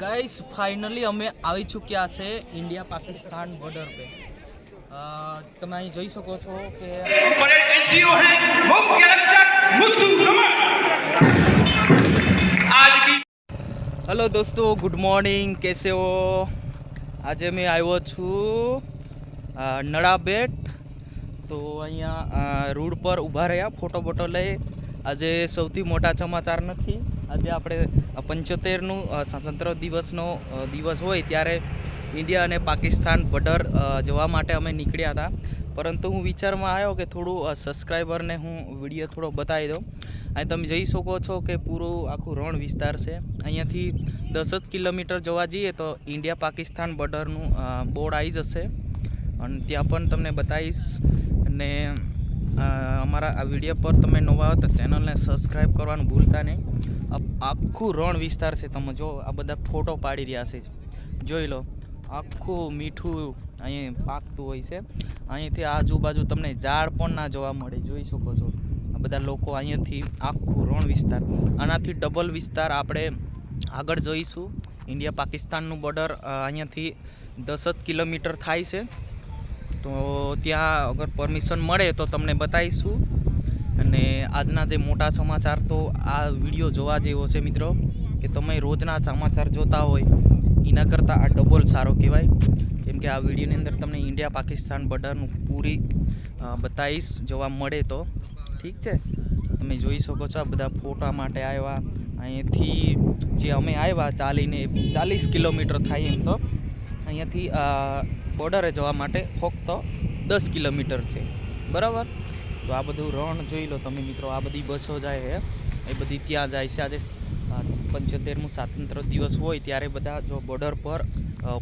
Guys finally અમે આવી ચૂક્યા છે ઇન્ડિયા પાકિસ્તાન બોર્ડર पे તમે અહીં જોઈ શકો છો કે हेलो दोस्तों गुड मॉर्निंग कैसे हो। आज मैं આવ્યો છું નળાબેટ તો અહીંયા રોડ પર ઊભા રહ્યા ફોટો બોટો લઈ। આજે સૌથી મોટા સમાચાર નથી, આજે આપણે 75નું સ્વતંત્ર દિવસ હોય ત્યારે ઇન્ડિયા અને પાકિસ્તાન બોર્ડર જવા માટે અમે નીકળ્યા હતા, પરંતુ હું વિચારમાં આવ્યો કે થોડું સબસ્ક્રાઈબરને હું વિડીયો થોડો બતાવી દઉં। અહીં તમે જોઈ શકો છો કે પૂરું આખું રણ વિસ્તાર છે। અહીંયાથી 10 જ કિલોમીટર જવા જઈએ તો ઇન્ડિયા પાકિસ્તાન બોર્ડરનું બોર્ડ આવી જશે અને ત્યાં પણ તમને બતાવીશ। અને અમારા આ વિડીયો પર તમે નવા આવો તો ચેનલને સબસ્ક્રાઈબ કરવાનું ભૂલતા નહીં। આખું રણ વિસ્તાર છે, તમે જો આ બધા ફોટો પાડી રહ્યા છે, જોઈ લો। આખું મીઠું અહીં પાકતું હોય છે। અહીંથી આજુબાજુ તમને ઝાડ પણ ના જોવા મળે, જોઈ શકો છો। આ બધા લોકો અહીંયાથી આખું રણ વિસ્તાર, આનાથી ડબલ વિસ્તાર આપણે આગળ જોઈશું। ઇન્ડિયા પાકિસ્તાનનું બોર્ડર અહીંયાથી 10 જ કિલોમીટર થાય છે, તો ત્યાં અગર પરમિશન મળે તો તમને બતાવીશું। અને આજના જે મોટા સમાચાર, તો આ વિડીયો જોવા જેવો છે મિત્રો, કે તમે રોજના સમાચાર જોતા હોય એના કરતાં આ ડબલ સારો કહેવાય, કેમ કે આ વિડીયોની અંદર તમને ઇન્ડિયા પાકિસ્તાન બોર્ડરનું પૂરી બતાવીશ જોવા મળે તો ઠીક છે। તમે જોઈ શકો છો આ બધા ફોટા માટે આવ્યા। અહીંયાથી જે અમે આવ્યા ચાલીને 40 કિલોમીટર થાય, એમ તો અહીંયાથી બોર્ડરે જવા માટે ફક્ત 10 કિલોમીટર છે, બરાબર। તો આ બધું રણ જોઈ લો તમે મિત્રો, આ બધી બસો જાય છે, એ બધી ત્યાં જાય છે। આજે 75મું સ્વાતંત્ર્ય દિવસ હોય ત્યારે બધા જો બોર્ડર પર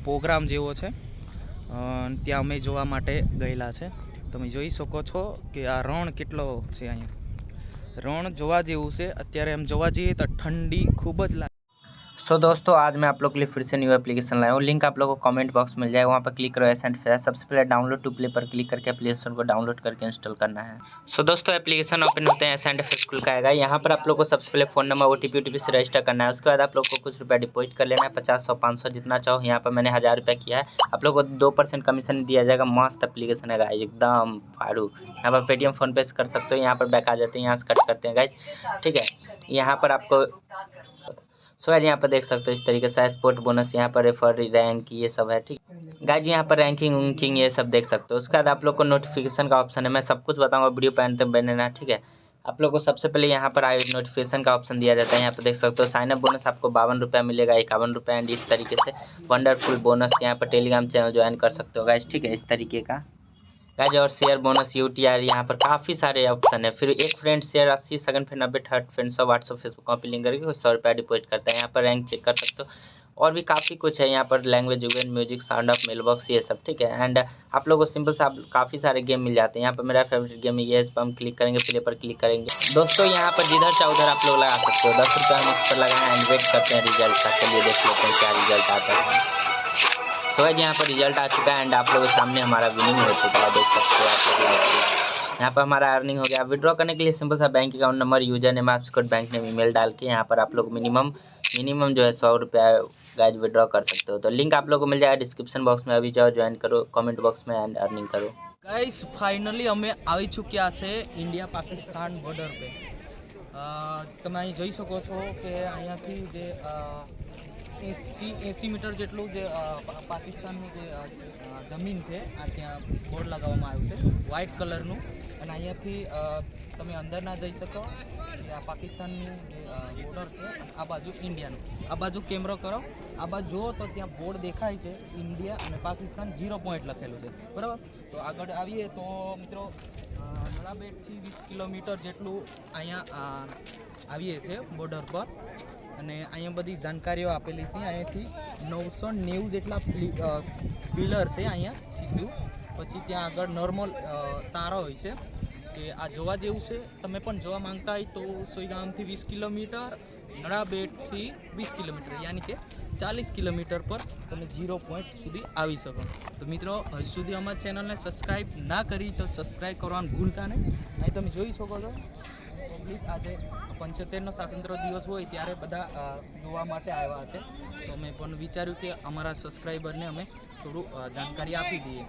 પ્રોગ્રામ જેવો છે, ત્યાં અમે જોવા માટે ગયેલા છે। તમે જોઈ શકો છો કે આ રણ કેટલો છે, અહીંયા રણ જોવા જેવું છે। અત્યારે એમ જોવા જઈએ તો ઠંડી ખૂબ જ લાગે। सो दोस्तों आज मैं आप लोग के लिए फिर से न्यू एप्लीकेशन लाया हूँ। लिंक आप लोगों को कमेंट बॉक्स मिल जाएगा, वहाँ पर क्लिक करो एसेंट फेयर। सबसे पहले डाउनलोड टू प्ले पर क्लिक करके एप्लीकेशन को डाउनलोड करके इंस्टॉल करना है। सो दोस्तों एप्लीकेशन ओपन होते हैं एसेंट फेयर खुल का आएगा। यहाँ पर आप लोग को सबसे पहले फ़ोन नंबर OTP से रजिस्टर करना है। उसके बाद आप लोग को कुछ रुपया डिपॉजिट कर लेना है, 50, 100, 500 जितना चाहो। यहाँ पर मैंने 1000 रुपया किया है। आप लोग को 2% कमीशन दिया जाएगा। मस्त एप्लीकेशन है गाइस, एकदम फाड़ू। यहाँ पर पेटीएम फोन पे कर सकते हो, यहाँ पर बैक आ जाते हैं, यहाँ से कट करते हैं गाइस, ठीक है। यहाँ पर आपको सो गाइस यहाँ पर देख सकते हो इस तरीके से स्पोर्ट बोनस, यहाँ पर रेफर रैंक ये सब है, ठीक गाइस। यहाँ पर रैंकिंग वैंकिंग ये सब देख सकते हो। उसके बाद आप लोग को नोटिफिकेशन का ऑप्शन है, मैं सब कुछ बताऊंगा वीडियो पे अंत तक बनना, ठीक है। आप लोग को सबसे पहले यहाँ पर नोटिफिकेशन का ऑप्शन दिया जाता है। यहाँ पर देख सकते हो साइन अप बोनस आपको 52 रुपया मिलेगा, 51 रुपया, एंड इस तरीके से वंडरफुल बोनस। यहाँ पर टेलीग्राम चैनल ज्वाइन कर सकते हो गाइस, ठीक है, इस तरीके का गाइस। और शेयर बोनस UTR, यहाँ पर काफ़ी सारे ऑप्शन है। फिर एक फ्रेंड शेयर 80 सेकंड, फिर 90 third friend 100 WhatsApp Facebook copy link करके 100 रुपया डिपॉजिट करता है। यहाँ पर रैंक चेक कर सकते हो, और भी काफ़ी कुछ है। यहाँ पर लैंग्वेज यूगन music sound off mail box ये सब, ठीक है। एंड आप लोगों को सिंपल से काफ़ी सारे गेम मिल जाते हैं। यहाँ पर मेरा फेवरेट गेम है ये, इस पर हम क्लिक करेंगे, प्ले पर क्लिक करेंगे दोस्तों। यहाँ पर जिधर चाहे उधर आप लोग लगा सकते हो। 10 रुपया हम इस पर लगाएं एंड वेट करते हैं रिजल्ट का। चलिए देख लेते हैं क्या रिजल्ट आता है। सो गाइस यहाँ पर रिजल्ट आ चुका है एंड आप लोगों के सामने हमारा विनिंग हो चुका है, देख सकते हो आप लोग। यहाँ पर हमारा अर्निंग हो गया। विड्रॉ करने के लिए सिंपल सा bank account number, user name, आपको बैंक नेम, ईमेल डाल के यहाँ पर आप लोग मिनिमम जो है 100 रुपया गाइस विड्रॉ कर सकते हो। तो लिंक आप लोगों को मिल जाएगा डिस्क्रिप्शन बॉक्स में, अभी जाओ ज्वाइन करो, कमेंट बॉक्स में एंड अर्निंग करो गाइस। फाइनली અમે આવી ચૂક્યા છે ઇન્ડિયા પાકિસ્તાન બોર્ડર पे। તમે અહીં જોઈ શકો છો કે અહીંયાથી જે 80 મીટર જેટલું જે પાકિસ્તાનનું જે જમીન છે આ ત્યાં બોર્ડ લગાવવામાં આવ્યું છે વ્હાઇટ કલરનું, અને અહીંયાથી તમે અંદર ના જઈ શકો। આ પાકિસ્તાનનું જે બોર્ડર છે, આ બાજુ ઇન્ડિયાનું, આ બાજુ કેમેરો કરો, આ બાજુ જુઓ તો ત્યાં બોર્ડ દેખાય છે ઇન્ડિયા અને પાકિસ્તાન 0 પોઈન્ટ લખેલું છે, બરાબર। તો આગળ આવીએ તો મિત્રો નળાબેટથી 20 કિલોમીટર જેટલું અહીંયા આવીએ છે બોર્ડર પર, અને અહીંયા બધી જાણકારીઓ આપેલી છે। અહીંયાથી 990 જેટલા પિલર છે અહીંયા સીધું, પછી ત્યાં આગળ નોર્મલ તારો હોય છે કે આ જોવા જેવું છે। તમે પણ જોવા માંગતા હોય તો સોઈગામથી 20 કિલોમીટર, નળાબેટથી 20 કિલોમીટર, યાની કે 40 કિલોમીટર પર તમે 0 પોઈન્ટ સુધી આવી શકો। તો મિત્રો હજુ સુધી અમારા ચેનલને સબસ્ક્રાઈબ ના કરી તો સબસ્ક્રાઈબ કરવાનું ભૂલતા નહીં। અહીં તમે જોઈ શકો છો પબ્લિક આજે 75નો સ્વાતંત્ર્ય દિવસ હોય ત્યારે બધા જોવા માટે આવ્યા છે। તો મેં પણ વિચાર્યું કે અમારા સબસ્ક્રાઈબરને અમે થોડું જાણકારી આપી દઈએ.